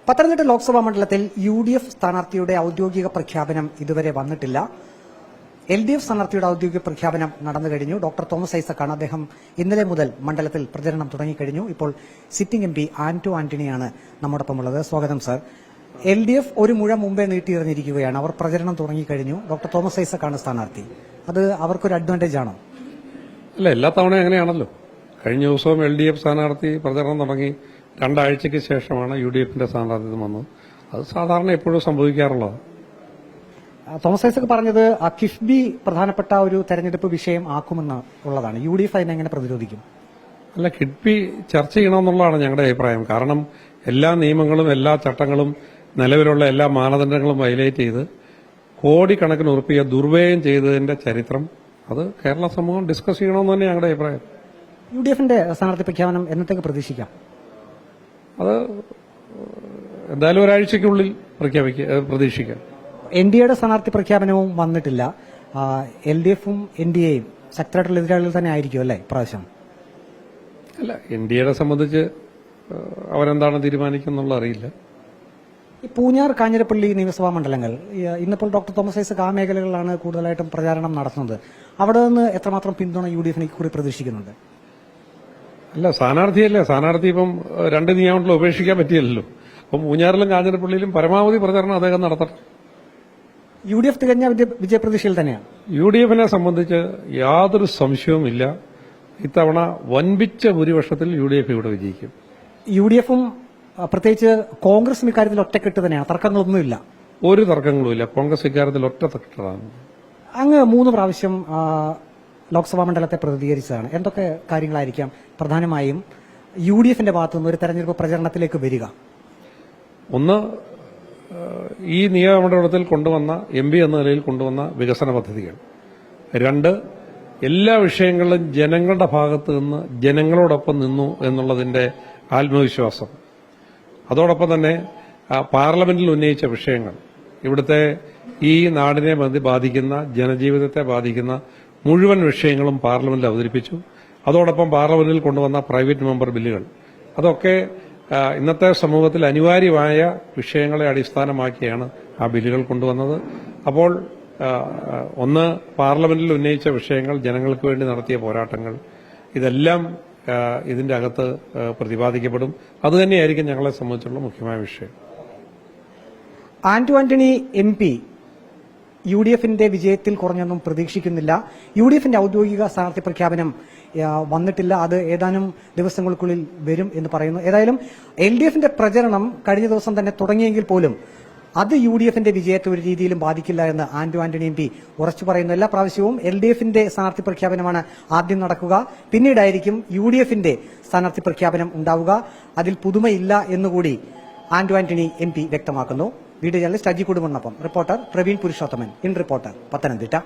പത്തനംതിട്ട ലോക്സഭാ മണ്ഡലത്തിൽ UDF സ്ഥാനാർത്ഥിയുടെ ഔദ്യോഗിക പ്രഖ്യാപനം ഇതുവരെ വന്നിട്ടില്ല. LDF സ്ഥാനാർത്ഥിയുടെ ഔദ്യോഗിക പ്രഖ്യാപനം നടന്നു കഴിഞ്ഞു. ഡോക്ടർ തോമസ് ഐസക്കാണ്. അദ്ദേഹം ഇന്നലെ മുതൽ മണ്ഡലത്തിൽ പ്രചരണം തുടങ്ങിക്കഴിഞ്ഞു. ഇപ്പോൾ സിറ്റിംഗ് MP ആന്റോ ആന്റണിയാണ് നമ്മോടൊപ്പമുള്ളത്. സ്വാഗതം സർ. LDF ഒരു മുഴ മുമ്പേ നീട്ടിയെറിഞ്ഞിരിക്കുകയാണ്. അവർ പ്രചരണം തുടങ്ങിക്കഴിഞ്ഞു. ഡോക്ടർ തോമസ് ഐസക്കാണ് സ്ഥാനാർത്ഥി. അത് അവർക്കൊരു അഡ്വാൻറ്റേജ് ആണോ? അല്ല, എല്ലാ തവണയും അങ്ങനെയാണല്ലോ. കഴിഞ്ഞ ദിവസവും LDF സ്ഥാനാർത്ഥി പ്രചരണം തുടങ്ങി 2 ആഴ്ചയ്ക്ക് ശേഷമാണ് UDFന്റെ സ്ഥാനാർത്ഥിത്വം വന്നത്. അത് സാധാരണ എപ്പോഴും സംഭവിക്കാറുള്ളത്. തോമസ് ഐസക് പറഞ്ഞത് കിഫ്ബി പ്രധാനപ്പെട്ട ഒരു തെരഞ്ഞെടുപ്പ് വിഷയം ആക്കുമെന്ന് ഉള്ളതാണ്. UDF അതിനെങ്ങനെ പ്രതിരോധിക്കും? അല്ല, കിഫ്ബി ചർച്ച ചെയ്യണമെന്നുള്ളതാണ് ഞങ്ങളുടെ അഭിപ്രായം. കാരണം എല്ലാ നിയമങ്ങളും എല്ലാ ചട്ടങ്ങളും നിലവിലുള്ള എല്ലാ മാനദണ്ഡങ്ങളും വയലേറ്റ് ചെയ്ത് കോടിക്കണക്കിന് ഉറുപ്പിക ദുർവ്യയം ചെയ്തതിന്റെ ചരിത്രം അത് കേരള സമൂഹം ഡിസ്കസ് ചെയ്യണമെന്ന് തന്നെ ഞങ്ങളുടെ അഭിപ്രായം. UDFന്റെ സ്ഥാനാർത്ഥി പ്രഖ്യാപനം എന്നത്തേക്ക് പ്രതീക്ഷിക്കാം? അത് എന്തായാലും ഒരാഴ്ചയ്ക്കുള്ളിൽ പ്രതീക്ഷിക്കാം. NDAയുടെ സ്ഥാനാർത്ഥി പ്രഖ്യാപനവും വന്നിട്ടില്ല. LDFും NDAയും ശക്തരായിട്ടുള്ള എതിരാളികൾ തന്നെ ആയിരിക്കും അല്ലേ പ്രാവശ്യം? അല്ല, NDAയെ സംബന്ധിച്ച് അവരെന്താണ് തീരുമാനിക്കുന്നുള്ള അറിയില്ല. ഈ പൂഞ്ഞാർ, കാഞ്ഞിരപ്പള്ളി നിയമസഭാ മണ്ഡലങ്ങൾ ഇന്നിപ്പോൾ ഡോക്ടർ തോമസ് ഐസക് ആ മേഖലകളിലാണ് കൂടുതലായിട്ടും പ്രചാരണം നടത്തുന്നത്. അവിടെ നിന്ന് എത്രമാത്രം പിന്തുണ UDFന് കൂടി പ്രതീക്ഷിക്കുന്നുണ്ട്? അല്ല, സ്ഥാനാർത്ഥി ഇപ്പം 2 നിയമങ്ങളിൽ ഉപേക്ഷിക്കാൻ പറ്റിയല്ലോ. അപ്പം പൂഞ്ഞാറിലും കാഞ്ഞിരപ്പള്ളിയിലും പരമാവധി പ്രചരണം അദ്ദേഹം നടത്തട്ടെ. UDF തികഞ്ഞ വിജയപ്രതീക്ഷയിൽ തന്നെയാണ്. UDFനെ സംബന്ധിച്ച് യാതൊരു സംശയവുമില്ല. ഇത്തവണ വൻപിച്ച ഭൂരിപക്ഷത്തിൽ UDF ഇവിടെ വിജയിക്കും. UDFും പ്രത്യേകിച്ച് കോൺഗ്രസും ഇക്കാര്യത്തിൽ ഒറ്റക്കെട്ട് തന്നെയാണ്. തർക്കങ്ങളൊന്നുമില്ല. ഒരു തർക്കങ്ങളുമില്ല. കോൺഗ്രസ് ഇക്കാര്യത്തിൽ ഒറ്റക്കെട്ടാണ്. അങ്ങ് 3 പ്രാവശ്യം ലോക്സഭാ മണ്ഡലത്തെ പ്രതിനിധീകരിച്ചതാണ്. എന്തൊക്കെ കാര്യങ്ങളായിരിക്കാം പ്രധാനമായും UDFന്റെ ഭാഗത്തുനിന്ന് ഒരു തെരഞ്ഞെടുപ്പ് പ്രചരണത്തിലേക്ക് വരിക? ഒന്ന്, ഈ നിയമമണ്ഡലത്തിൽ കൊണ്ടുവന്ന MP എന്ന നിലയിൽ കൊണ്ടുവന്ന വികസന പദ്ധതികൾ. 2, എല്ലാ വിഷയങ്ങളിലും ജനങ്ങളുടെ ഭാഗത്ത് നിന്ന് ജനങ്ങളോടൊപ്പം നിന്നു എന്നുള്ളതിന്റെ ആത്മവിശ്വാസം. അതോടൊപ്പം തന്നെ പാർലമെന്റിൽ ഉന്നയിച്ച വിഷയങ്ങൾ, ഇവിടുത്തെ ഈ നാടിനെ ബാധിക്കുന്ന, ജനജീവിതത്തെ ബാധിക്കുന്ന മുഴുവൻ വിഷയങ്ങളും പാർലമെന്റിൽ അവതരിപ്പിച്ചു. അതോടൊപ്പം പാർലമെന്റിൽ കൊണ്ടുവന്ന പ്രൈവറ്റ് മെമ്പർ ബില്ലുകൾ, അതൊക്കെ ഇന്നത്തെ സമൂഹത്തിൽ അനിവാര്യമായ വിഷയങ്ങളെ അടിസ്ഥാനമാക്കിയാണ് ആ ബില്ലുകൾ കൊണ്ടുവന്നത്. അപ്പോൾ ഒന്ന്, പാർലമെന്റിൽ ഉന്നയിച്ച വിഷയങ്ങൾ, ജനങ്ങൾക്ക് വേണ്ടി നടത്തിയ പോരാട്ടങ്ങൾ, ഇതെല്ലാം ഇതിന്റെ അകത്ത് പ്രതിപാദിക്കപ്പെടും. അതുതന്നെയായിരിക്കും ഞങ്ങളെ സംബന്ധിച്ചുള്ള മുഖ്യമായ വിഷയം. ആന്റോ ആന്റണി MP UDFന്റെ വിജയത്തിൽ കുറഞ്ഞൊന്നും പ്രതീക്ഷിക്കുന്നില്ല. UDFന്റെ ഔദ്യോഗിക സ്ഥാനാർത്ഥി പ്രഖ്യാപനം വന്നിട്ടില്ല. അത് ഏതാനും ദിവസങ്ങൾക്കുള്ളിൽ വരും എന്ന് പറയുന്നു. ഏതായാലും LDFന്റെ പ്രചരണം കഴിഞ്ഞ ദിവസം തന്നെ തുടങ്ങിയെങ്കിൽ പോലും അത് UDFന്റെ വിജയത്തെ ഒരു രീതിയിലും ബാധിക്കില്ല എന്ന് ആന്റോ ആന്റണി MP ഉറച്ചു പറയുന്നു. എല്ലാ പ്രാവശ്യവും LDFന്റെ സ്ഥാനാർത്ഥി പ്രഖ്യാപനമാണ് ആദ്യം നടക്കുക. പിന്നീടായിരിക്കും UDFന്റെ സ്ഥാനാർത്ഥി പ്രഖ്യാപനം ഉണ്ടാവുക. അതിൽ പുതുമയില്ല എന്നുകൂടി ആന്റോ ആന്റണി MP വ്യക്തമാക്കുന്നു. വീഡിയോ ജേർണലിസ്റ്റ് അജി കുടുംബനൊപ്പം reporter Praveen Purushothaman, in reporter, Pathanamthitta.